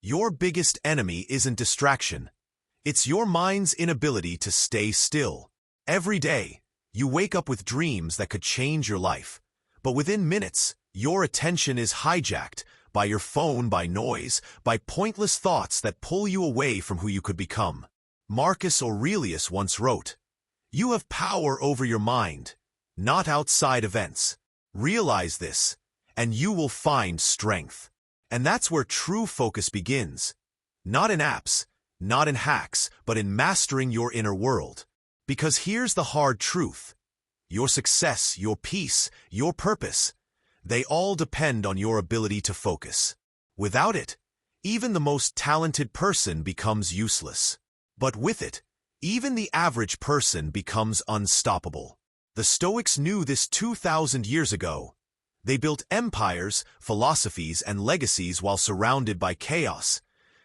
Your biggest enemy isn't distraction. It's your mind's inability to stay still. Every day, you wake up with dreams that could change your life. But within minutes, your attention is hijacked by your phone, by noise, by pointless thoughts that pull you away from who you could become. Marcus Aurelius once wrote, "You have power over your mind, not outside events. Realize this, and you will find strength." And that's where true focus begins. Not in apps, not in hacks, but in mastering your inner world. Because here's the hard truth. Your success, your peace, your purpose, they all depend on your ability to focus. Without it, even the most talented person becomes useless. But with it, even the average person becomes unstoppable. The Stoics knew this 2,000 years ago. They built empires, philosophies, and legacies while surrounded by chaos,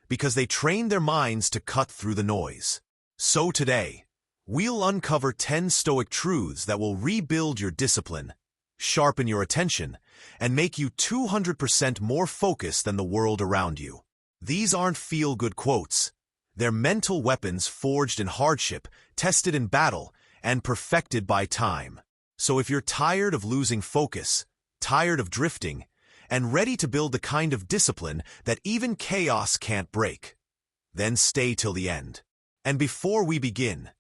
because they trained their minds to cut through the noise. So today, we'll uncover 10 Stoic truths that will rebuild your discipline, sharpen your attention, and make you 200% more focused than the world around you. These aren't feel-good quotes. They're mental weapons forged in hardship, tested in battle, and perfected by time. So if you're tired of losing focus, tired of drifting, and ready to build the kind of discipline that even chaos can't break, then stay till the end. And before we begin,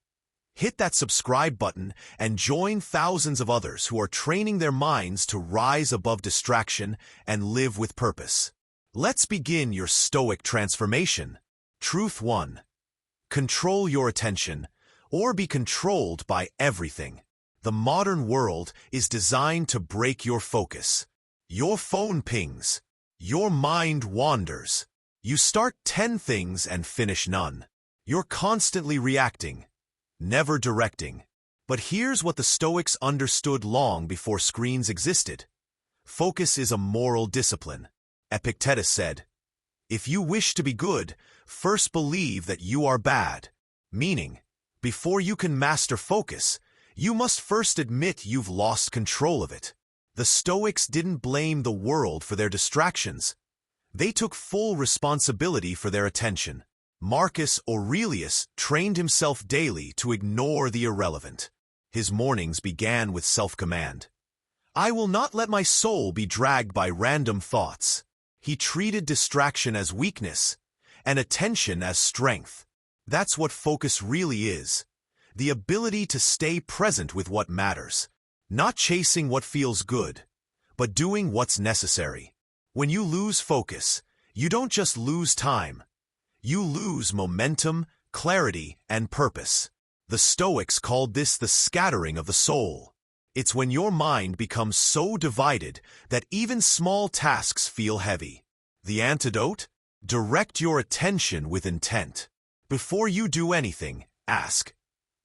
hit that subscribe button and join thousands of others who are training their minds to rise above distraction and live with purpose. Let's begin your Stoic transformation. Truth 1. Control your attention, or be controlled by everything. The modern world is designed to break your focus. Your phone pings. Your mind wanders. You start 10 things and finish none. You're constantly reacting, never directing. But here's what the Stoics understood long before screens existed. Focus is a moral discipline. Epictetus said, "If you wish to be good, first believe that you are bad." Meaning, before you can master focus, you must first admit you've lost control of it. The Stoics didn't blame the world for their distractions. They took full responsibility for their attention. Marcus Aurelius trained himself daily to ignore the irrelevant. His mornings began with self-command. "I will not let my soul be dragged by random thoughts." He treated distraction as weakness and attention as strength. That's what focus really is. The ability to stay present with what matters. Not chasing what feels good, but doing what's necessary. When you lose focus, you don't just lose time. You lose momentum, clarity, and purpose. The Stoics called this the scattering of the soul. It's when your mind becomes so divided that even small tasks feel heavy. The antidote? Direct your attention with intent. Before you do anything, ask,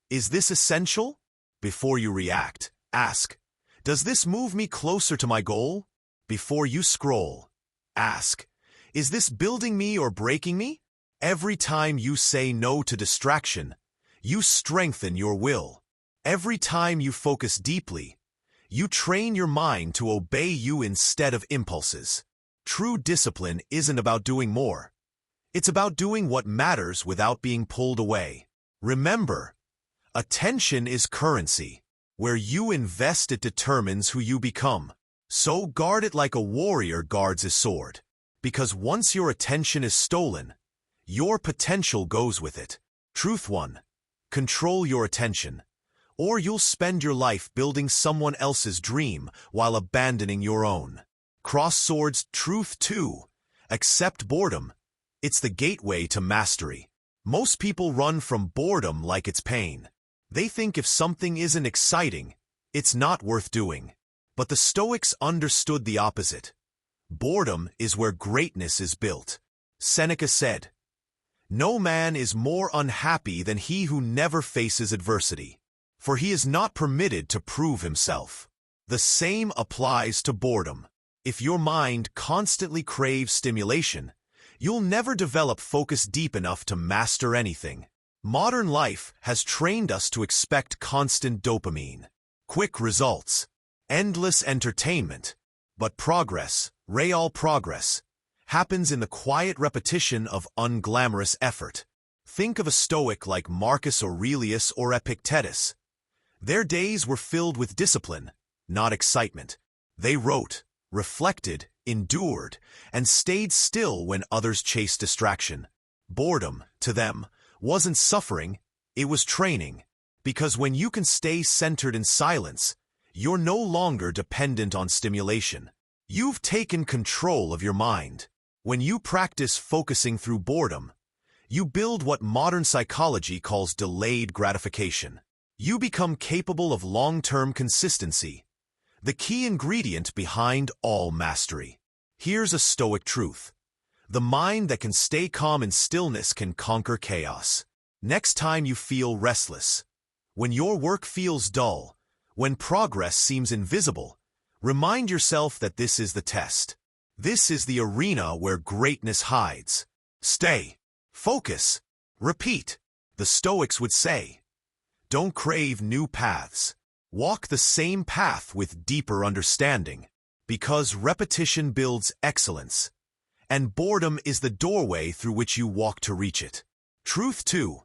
"Is this essential?" Before you react, ask, "Does this move me closer to my goal?" Before you scroll, ask, "Is this building me or breaking me?" Every time you say no to distraction, you strengthen your will. Every time you focus deeply, you train your mind to obey you instead of impulses. True discipline isn't about doing more. It's about doing what matters without being pulled away. Remember, attention is currency. Where you invest, it determines who you become. So guard it like a warrior guards his sword. Because once your attention is stolen, your potential goes with it. Truth 1. Control your attention, or you'll spend your life building someone else's dream while abandoning your own. Cross swords. Truth 2. Accept boredom. It's the gateway to mastery. Most people run from boredom like it's pain. They think if something isn't exciting, it's not worth doing. But the Stoics understood the opposite. Boredom is where greatness is built. Seneca said, "No man is more unhappy than he who never faces adversity, for he is not permitted to prove himself." The same applies to boredom. If your mind constantly craves stimulation, you'll never develop focus deep enough to master anything. Modern life has trained us to expect constant dopamine, quick results, endless entertainment, but progress, real progress, happens in the quiet repetition of unglamorous effort. Think of a Stoic like Marcus Aurelius or Epictetus. Their days were filled with discipline, not excitement. They wrote, reflected, endured, and stayed still when others chased distraction. Boredom, to them, wasn't suffering, it was training. Because when you can stay centered in silence, you're no longer dependent on stimulation. You've taken control of your mind. When you practice focusing through boredom, you build what modern psychology calls delayed gratification. You become capable of long-term consistency, the key ingredient behind all mastery. Here's a Stoic truth. The mind that can stay calm in stillness can conquer chaos. Next time you feel restless, when your work feels dull, when progress seems invisible, remind yourself that this is the test. This is the arena where greatness hides. Stay. Focus. Repeat. The Stoics would say, don't crave new paths. Walk the same path with deeper understanding, because repetition builds excellence, and boredom is the doorway through which you walk to reach it. Truth 2.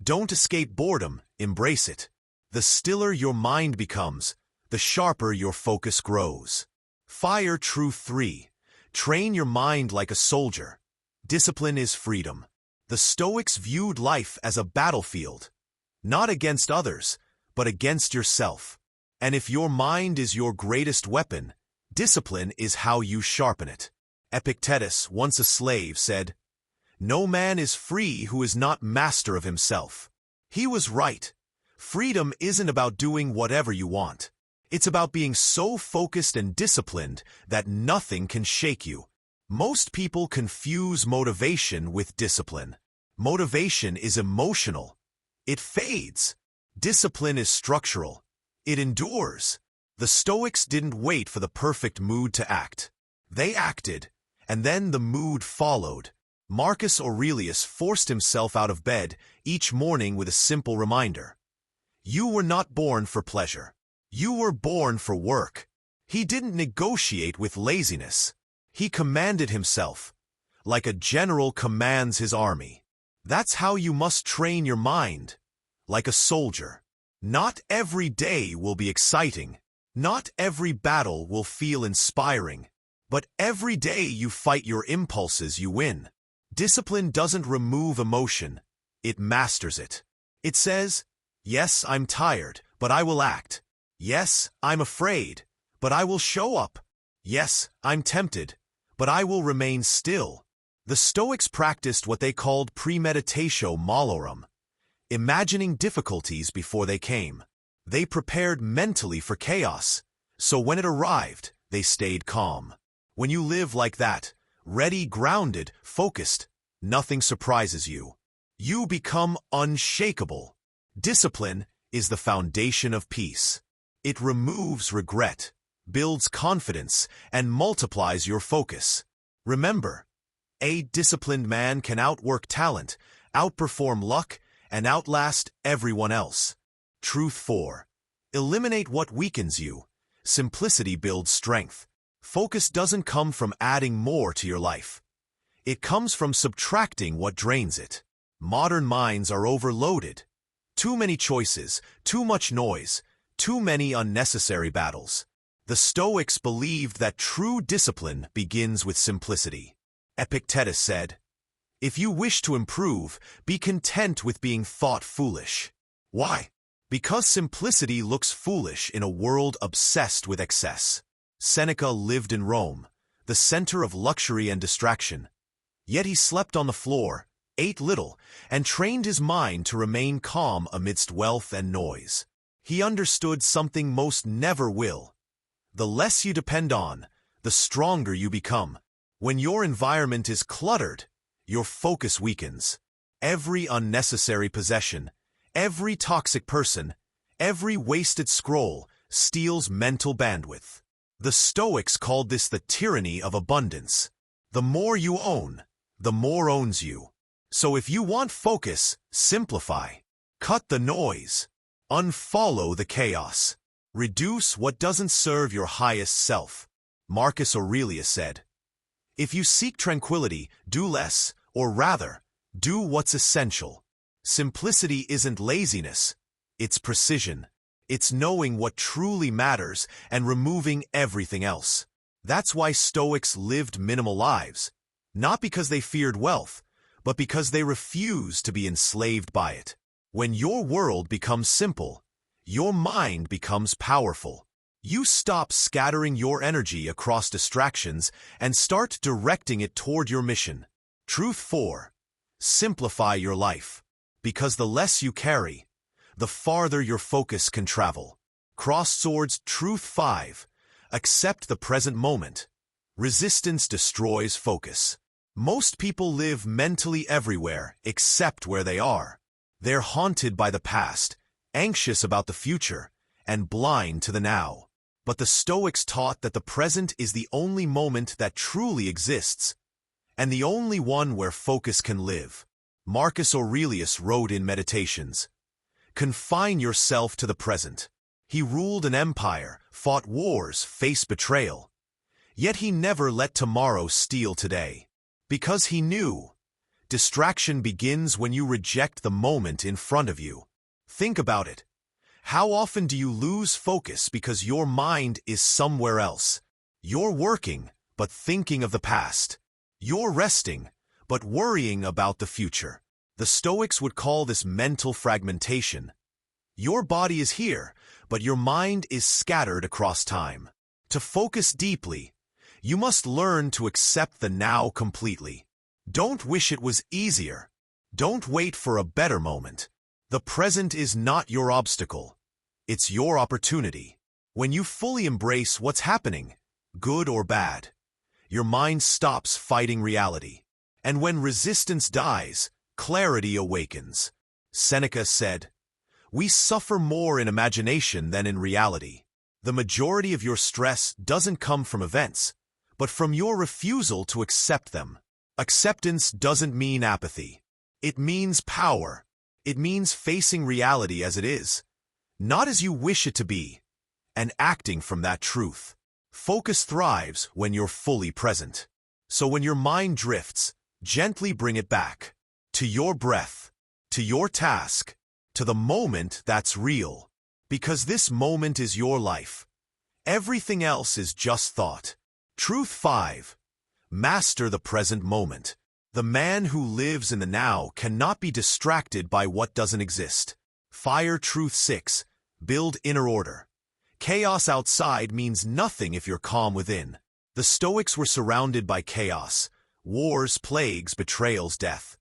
Don't escape boredom, embrace it. The stiller your mind becomes, the sharper your focus grows. Fire Truth 3. Train your mind like a soldier. Discipline is freedom. The Stoics viewed life as a battlefield, not against others, but against yourself. And if your mind is your greatest weapon, discipline is how you sharpen it. Epictetus, once a slave, said, "No man is free who is not master of himself." He was right. Freedom isn't about doing whatever you want. It's about being so focused and disciplined that nothing can shake you. Most people confuse motivation with discipline. Motivation is emotional. It fades. Discipline is structural. It endures. The Stoics didn't wait for the perfect mood to act. They acted, and then the mood followed. Marcus Aurelius forced himself out of bed each morning with a simple reminder. You were not born for pleasure. You were born for work. He didn't negotiate with laziness. He commanded himself, like a general commands his army. That's how you must train your mind, like a soldier. Not every day will be exciting. Not every battle will feel inspiring. But every day you fight your impulses, you win. Discipline doesn't remove emotion. It masters it. It says, yes, I'm tired, but I will act. Yes, I'm afraid, but I will show up. Yes, I'm tempted, but I will remain still. The Stoics practiced what they called premeditatio malorum, imagining difficulties before they came. They prepared mentally for chaos, so when it arrived, they stayed calm. When you live like that, ready, grounded, focused, nothing surprises you. You become unshakable. Discipline is the foundation of peace. It removes regret, builds confidence, and multiplies your focus. Remember, a disciplined man can outwork talent, outperform luck, and outlast everyone else. Truth 4. Eliminate what weakens you. Simplicity builds strength. Focus doesn't come from adding more to your life. It comes from subtracting what drains it. Modern minds are overloaded. Too many choices, too much noise, too many unnecessary battles. The Stoics believed that true discipline begins with simplicity. Epictetus said, if you wish to improve, be content with being thought foolish. Why? Because simplicity looks foolish in a world obsessed with excess. Seneca lived in Rome, the center of luxury and distraction. Yet he slept on the floor, ate little, and trained his mind to remain calm amidst wealth and noise. He understood something most never will. The less you depend on, the stronger you become. When your environment is cluttered, your focus weakens. Every unnecessary possession, every toxic person, every wasted scroll steals mental bandwidth. The Stoics called this the tyranny of abundance. The more you own, the more owns you. So if you want focus, simplify. Cut the noise. Unfollow the chaos. Reduce what doesn't serve your highest self. Marcus Aurelius said, If you seek tranquility, do less, or rather, do what's essential. Simplicity isn't laziness, it's precision. It's knowing what truly matters and removing everything else. That's why Stoics lived minimal lives, not because they feared wealth, but because they refused to be enslaved by it. When your world becomes simple, your mind becomes powerful. You stop scattering your energy across distractions and start directing it toward your mission. Truth 4. Simplify your life. Because the less you carry, the farther your focus can travel. Crossed swords. Truth 5. Accept the present moment. Resistance destroys focus. Most people live mentally everywhere except where they are. They're haunted by the past, anxious about the future, and blind to the now. But the Stoics taught that the present is the only moment that truly exists, and the only one where focus can live. Marcus Aurelius wrote in Meditations, "Confine yourself to the present." He ruled an empire, fought wars, faced betrayal. Yet he never let tomorrow steal today. Because he knew, distraction begins when you reject the moment in front of you. Think about it. How often do you lose focus because your mind is somewhere else? You're working, but thinking of the past. You're resting, but worrying about the future. The Stoics would call this mental fragmentation. Your body is here, but your mind is scattered across time. To focus deeply, you must learn to accept the now completely. Don't wish it was easier. Don't wait for a better moment. The present is not your obstacle. It's your opportunity. When you fully embrace what's happening, good or bad, your mind stops fighting reality. And when resistance dies, clarity awakens. Seneca said, "We suffer more in imagination than in reality." The majority of your stress doesn't come from events, but from your refusal to accept them. Acceptance doesn't mean apathy. It means power. It means facing reality as it is, not as you wish it to be, and acting from that truth. Focus thrives when you're fully present. So when your mind drifts, gently bring it back. To your breath, to your task, to the moment that's real. Because this moment is your life. Everything else is just thought. Truth 5. Master the present moment. The man who lives in the now cannot be distracted by what doesn't exist. Fire. Truth 6. Build inner order. Chaos outside means nothing if you're calm within. The Stoics were surrounded by chaos, wars, plagues, betrayals, death.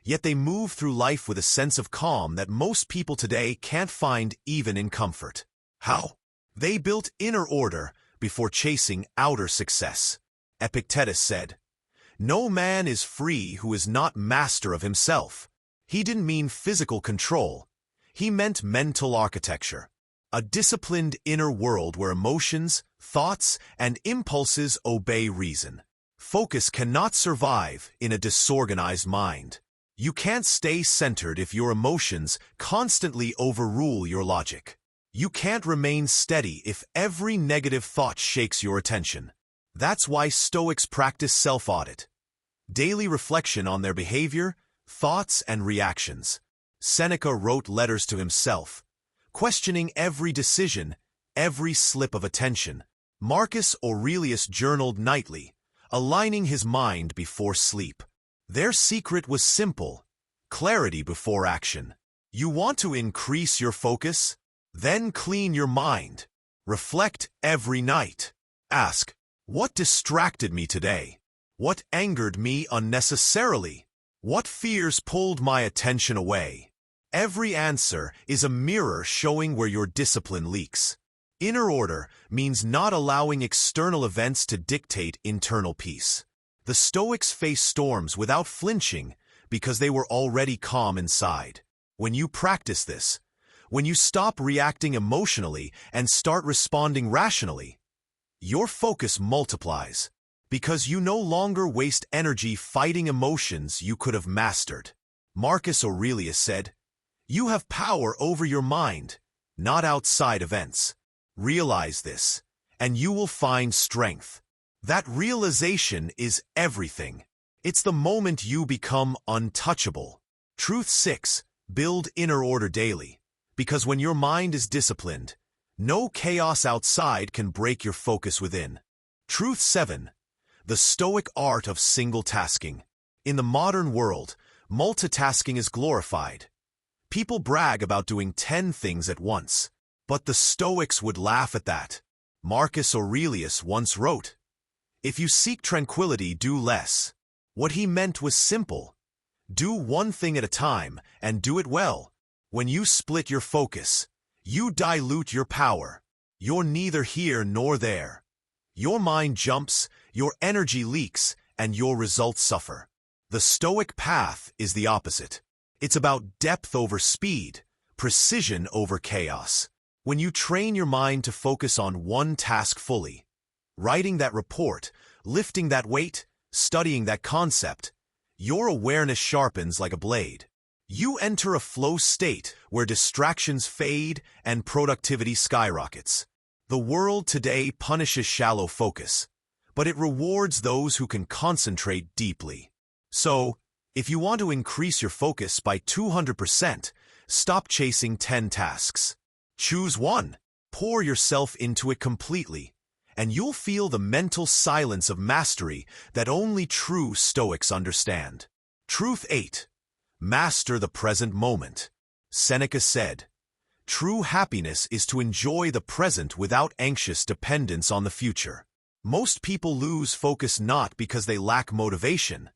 Yet they moved through life with a sense of calm that most people today can't find even in comfort. How? They built inner order before chasing outer success. Epictetus said, "No man is free who is not master of himself." He didn't mean physical control. He meant mental architecture. A disciplined inner world where emotions, thoughts, and impulses obey reason. Focus cannot survive in a disorganized mind. You can't stay centered if your emotions constantly overrule your logic. You can't remain steady if every negative thought shakes your attention. That's why Stoics practice self-audit, daily reflection on their behavior, thoughts, and reactions. Seneca wrote letters to himself, questioning every decision, every slip of attention. Marcus Aurelius journaled nightly, aligning his mind before sleep. Their secret was simple: clarity before action. You want to increase your focus? Then clean your mind. Reflect every night. Ask, what distracted me today? What angered me unnecessarily? What fears pulled my attention away? Every answer is a mirror showing where your discipline leaks. Inner order means not allowing external events to dictate internal peace. The Stoics faced storms without flinching because they were already calm inside. When you practice this, when you stop reacting emotionally and start responding rationally, your focus multiplies because you no longer waste energy fighting emotions you could have mastered. Marcus Aurelius said, "You have power over your mind, not outside events. Realize this, and you will find strength. That realization is everything. It's the moment you become untouchable. Truth 6. Build inner order daily. Because when your mind is disciplined, no chaos outside can break your focus within. Truth 7. The Stoic art of single tasking. In the modern world, multitasking is glorified. People brag about doing 10 things at once, but the Stoics would laugh at that. Marcus Aurelius once wrote, "If you seek tranquility, do less." What he meant was simple. Do one thing at a time and do it well. When you split your focus, you dilute your power. You're neither here nor there. Your mind jumps, your energy leaks, and your results suffer. The Stoic path is the opposite. It's about depth over speed, precision over chaos. When you train your mind to focus on one task fully, writing that report, lifting that weight, studying that concept, your awareness sharpens like a blade. You enter a flow state where distractions fade and productivity skyrockets. The world today punishes shallow focus, but it rewards those who can concentrate deeply. So, if you want to increase your focus by 200%, stop chasing 10 tasks. Choose one, pour yourself into it completely, and you'll feel the mental silence of mastery that only true Stoics understand. Truth 8. Master the present moment. Seneca said, "True happiness is to enjoy the present without anxious dependence on the future." Most people lose focus not because they lack motivation,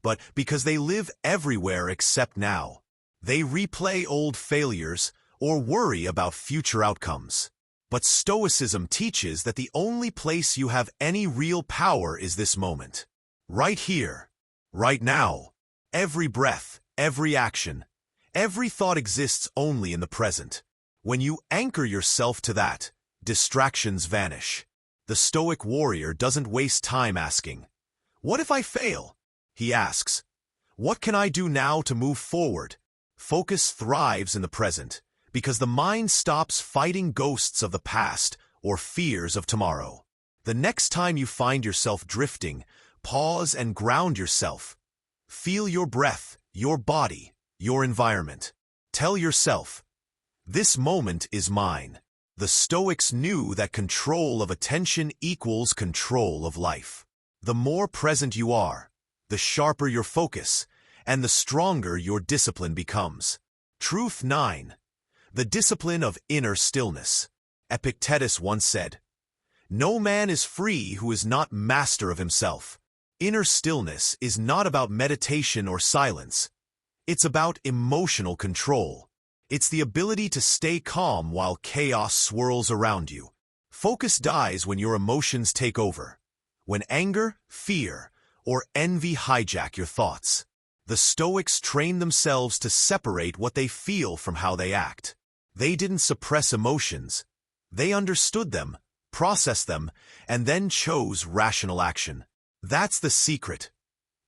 but because they live everywhere except now. They replay old failures or worry about future outcomes. But Stoicism teaches that the only place you have any real power is this moment. Right here, right now. Every breath, every action, every thought exists only in the present. When you anchor yourself to that, distractions vanish. The Stoic warrior doesn't waste time asking, "What if I fail?" He asks, "What can I do now to move forward?" Focus thrives in the present, because the mind stops fighting ghosts of the past or fears of tomorrow. The next time you find yourself drifting, pause and ground yourself. Feel your breath, your body, your environment. Tell yourself, "This moment is mine." The Stoics knew that control of attention equals control of life. The more present you are, the sharper your focus, and the stronger your discipline becomes. Truth 9. The discipline of inner stillness. Epictetus once said, "No man is free who is not master of himself." Inner stillness is not about meditation or silence. It's about emotional control. It's the ability to stay calm while chaos swirls around you. Focus dies when your emotions take over, when anger, fear, or envy hijack your thoughts. The Stoics trained themselves to separate what they feel from how they act. They didn't suppress emotions. They understood them, processed them, and then chose rational action. That's the secret.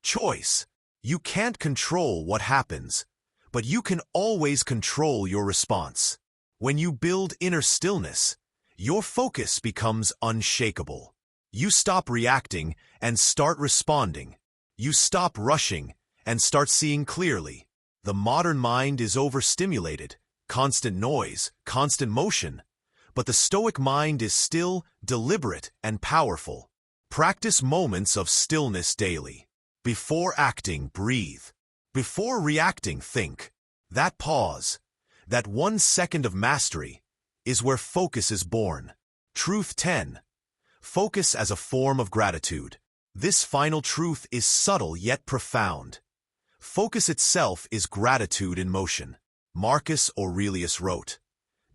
Choice. You can't control what happens, but you can always control your response. When you build inner stillness, your focus becomes unshakable. You stop reacting and start responding. You stop rushing and start seeing clearly. The modern mind is overstimulated, constant noise, constant motion, but the Stoic mind is still, deliberate, and powerful. Practice moments of stillness daily. Before acting, breathe. Before reacting, think. That pause, that 1 second of mastery, is where focus is born. Truth 10. Focus as a form of gratitude. This final truth is subtle yet profound. Focus itself is gratitude in motion. Marcus Aurelius wrote,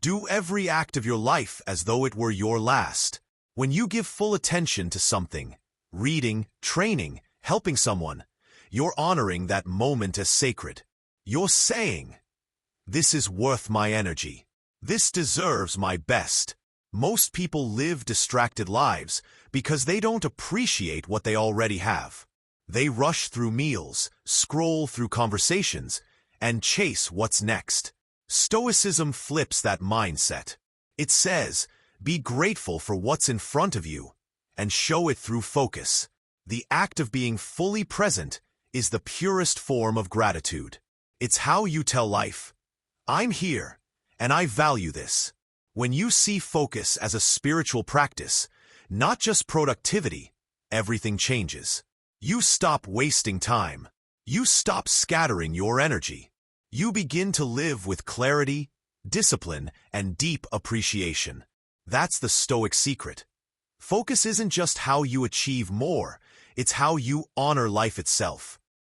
"Do every act of your life as though it were your last." When you give full attention to something, reading, training, helping someone, you're honoring that moment as sacred. You're saying, "This is worth my energy. This deserves my best." Most people live distracted lives because they don't appreciate what they already have. They rush through meals, scroll through conversations, and chase what's next. Stoicism flips that mindset. It says, be grateful for what's in front of you, and show it through focus. The act of being fully present is the purest form of gratitude. It's how you tell life, I'm here, and I value this. When you see focus as a spiritual practice, not just productivity, everything changes. You stop wasting time. You stop scattering your energy. You begin to live with clarity, discipline, and deep appreciation. That's the Stoic secret. Focus isn't just how you achieve more, it's how you honor life itself.